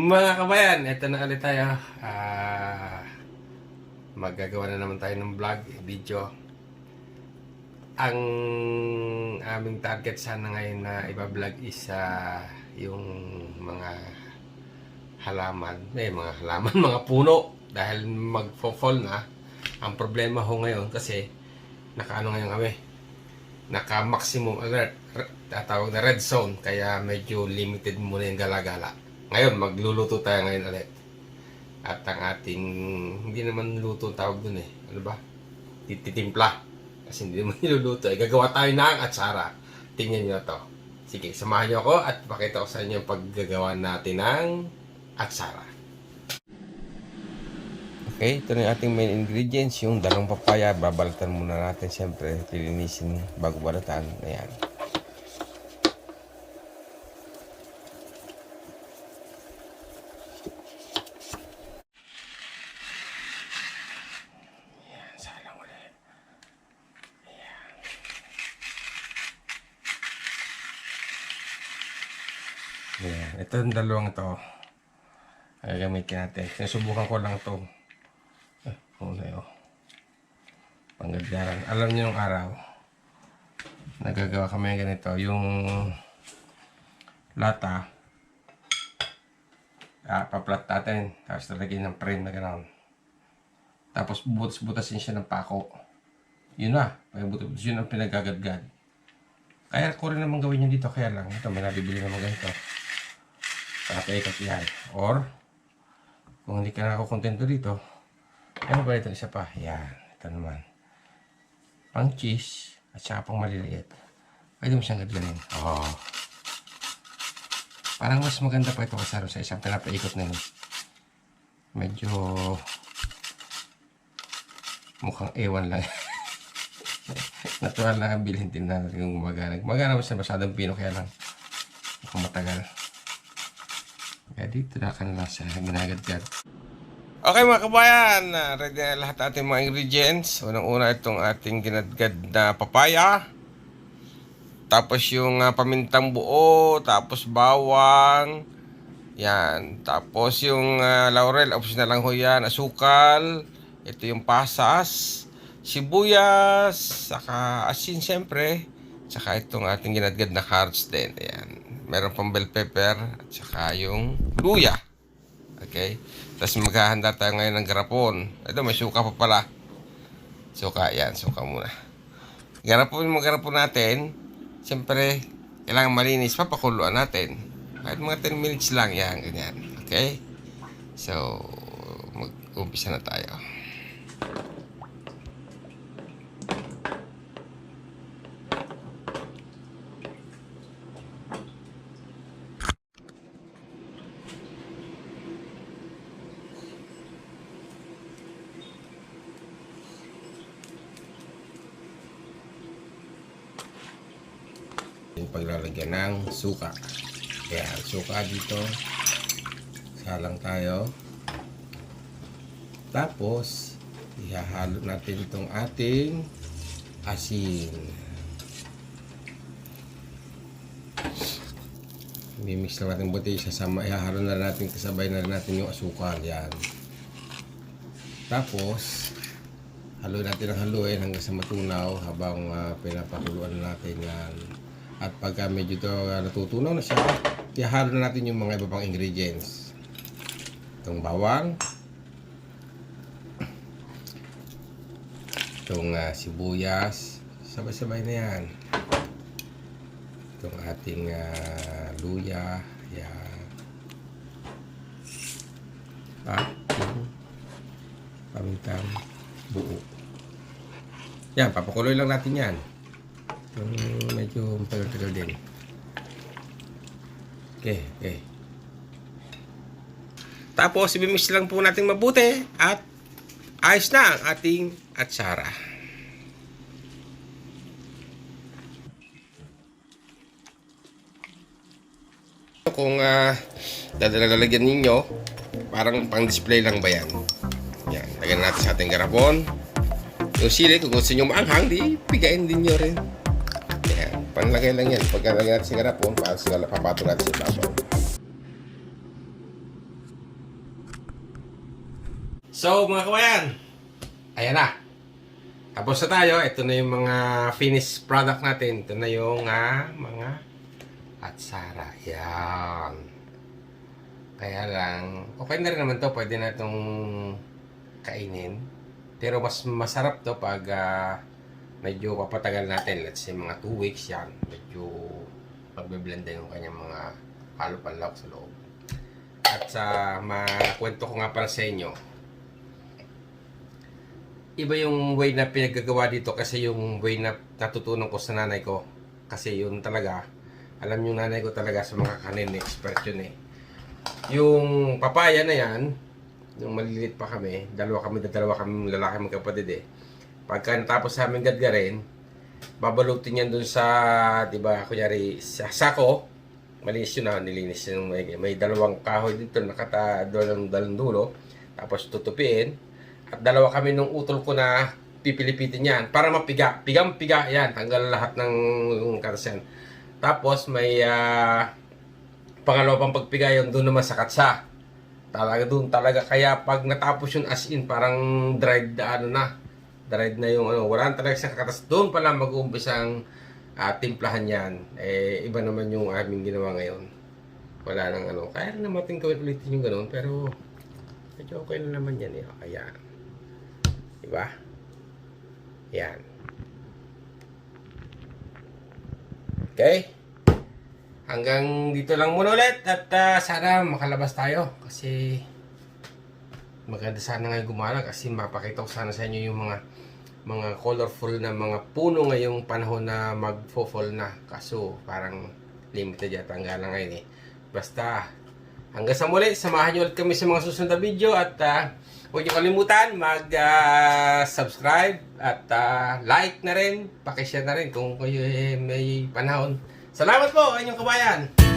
Mga kabayan, eto na ulit tayo. Magagawa na naman tayo ng vlog, video. Ang aming target sana ngayon na iba-vlog is yung mga halaman. Mga halaman, mga puno. Dahil magfo-fall na. Ang problema ho ngayon kasi naka-ano ngayon kami. Naka-maximum alert. Tatawag na red zone. Kaya medyo limited muna yung gala-gala. Ngayon, magluluto tayo ngayon ulit. At ang ating, hindi naman luto tawag dun eh. Ano ba? Titimpla. Kasi hindi naman niluluto. Gagawa tayo ng atsara. Tingnan nyo to. Sige, samahan nyo ako at pakita ko sa inyo yung paggagawa natin ng atsara. Okay, ito na yung ating main ingredients. Yung dalawang papaya. Babalatan muna natin. Siyempre, lilinisin bago balatan. Ayan. Ayan. Ito yung dalawang ito. Ay, gamitin natin. Sinusubukan ko lang ito. Muna yun. Panggadyaran. Alam niyo yung araw. Nagagawa kami ng ganito. Yung lata. Paplat natin. Tapos talagyan ng frame na gano'n. Tapos butas-butasin siya ng pako. Yun na. Butas yun ang pinagagadgad. Kaya ko rin naman gawin yun dito. Kaya lang. Ito, may nabibili naman ganito. Paikot yan. Or, kung hindi ka nakakontento dito, ano ba ito? Isa pa. Yan. Ito naman. Pang cheese at saka pang maliliit. Pwede mo siyang gadganin. Oh. Parang mas maganda pa ito kasaro sa isang pinapaikot na yun. Medyo mukhang ewan lang. Natural lang ang bilhin din na yung gumagana. Gumagana mo siya masyadong pino kaya lang mukhang matagal. Kaya dito na ka na lang siya ginagadgad. Okay mga kabayan, ready na lahat ating mga ingredients. Unang-una itong ating ginadgad na papaya. Tapos yung pamintang buo, tapos bawang. Yan, tapos yung laurel, optional lang ho yan, asukal. Ito yung pasas, sibuyas, saka asin siyempre. Saka itong ating ginadgad na carrots din. Ayan. Meron pang bell pepper at saka yung luya. Okay? Tapos maghahanda tayo ngayon ng garapon. Ito, may suka pa pala. Suka, yan. Suka muna. Garapon natin. Siyempre, kailangan malinis. Papakuluan natin. Kahit mga 10 minutes lang. Yan, ganyan. Okay? So, mag-umpisa na tayo. Yung paglalagyan ng suka. Kaya suka dito. Salang tayo. Tapos ihahalo natin itong ating asin. Mimix lang natin buti isasama. Ihahalo na natin kasabay na natin yung asukal. Yan. Tapos haluin natin ang haluin hanggang sa matunaw habang pinapakuluan natin yan. At pagka medyo natutunaw na siya, ihahalo na natin yung mga iba pang ingredients. Itong bawang, itong sibuyas, sabay-sabay na yan. Itong ating luya, yan. At yung pamintang buo. Yan, papakuloy lang natin yan. Medyo matagal-tagal din. Okay. Tapos, ibimix lang po natin mabuti at ayos na ang ating atsara. Kung lalagyan ninyo, parang pang display lang ba yan? Yan, lagyan natin sa ating garapon. Yung sili, kung gusto nyo maanghang, di pigain din nyo rin. Panlagay lang yan. Pagkalagay natin sa garapon, papato natin sa ibabaw. So mga kabayan, ayan na. Tapos na tayo. Ito na yung mga finished product natin. Ito na yung mga atsara. Yan. Kaya lang, okay na rin naman to. Pwede na itong kainin. Pero mas masarap to pag medyo papatagal natin. Let's say mga 2 weeks yan. Medyo pagbe-blend din yung kanyang mga halo-panlawak sa loob. At sa makwento ko nga para sa inyo, iba yung way na pinagagawa dito kasi yung way na natutunan ko sa nanay ko. Kasi yun talaga, alam yung nanay ko talaga sa mga kanin, expert yun eh. Yung papaya na yan, yung maliliit pa kami, dalawa kami lalaki magkapatid eh. Pagka natapos sa amin gadgarin, babalutin yan dun sa, di ba, kunyari, sa sako, malinis yun na, nilinis yun, may dalawang kahoy dito, dalawang dulo, tapos tutupiin, at dalawa kami nung utol ko na pipilipitin yan, para mapiga, pigang-piga yan, tanggal lahat ng karsen. Tapos may pangalawa pang pagpiga yun doon naman sa katsa. Talaga doon talaga, kaya pag natapos yun as in, parang dried dried na yung wala talaga siyang kakatas. Doon pala mag-uumpisang timplahan yan. Iba naman yung aming ginawa ngayon. Wala nang kaya na natin gawin ulitin yung ganoon, pero medyo okay na naman yan eh. Ayan. Diba? Yan. Okay? Hanggang dito lang muna ulit at sana makalabas tayo kasi maganda sana ngayon gumala kasi mapakita ko sana sa inyo yung mga colorful na mga puno ngayong panahon na magfo-fall na. Kaso parang limited yata ang gala ngayon eh. Basta hanggang sa muli, samahan nyo ulit kami sa mga susunod na video at huwag nyo kalimutan mag-subscribe at like na rin, pakishare na rin kung kayo may panahon. Salamat po, inyong kabayan!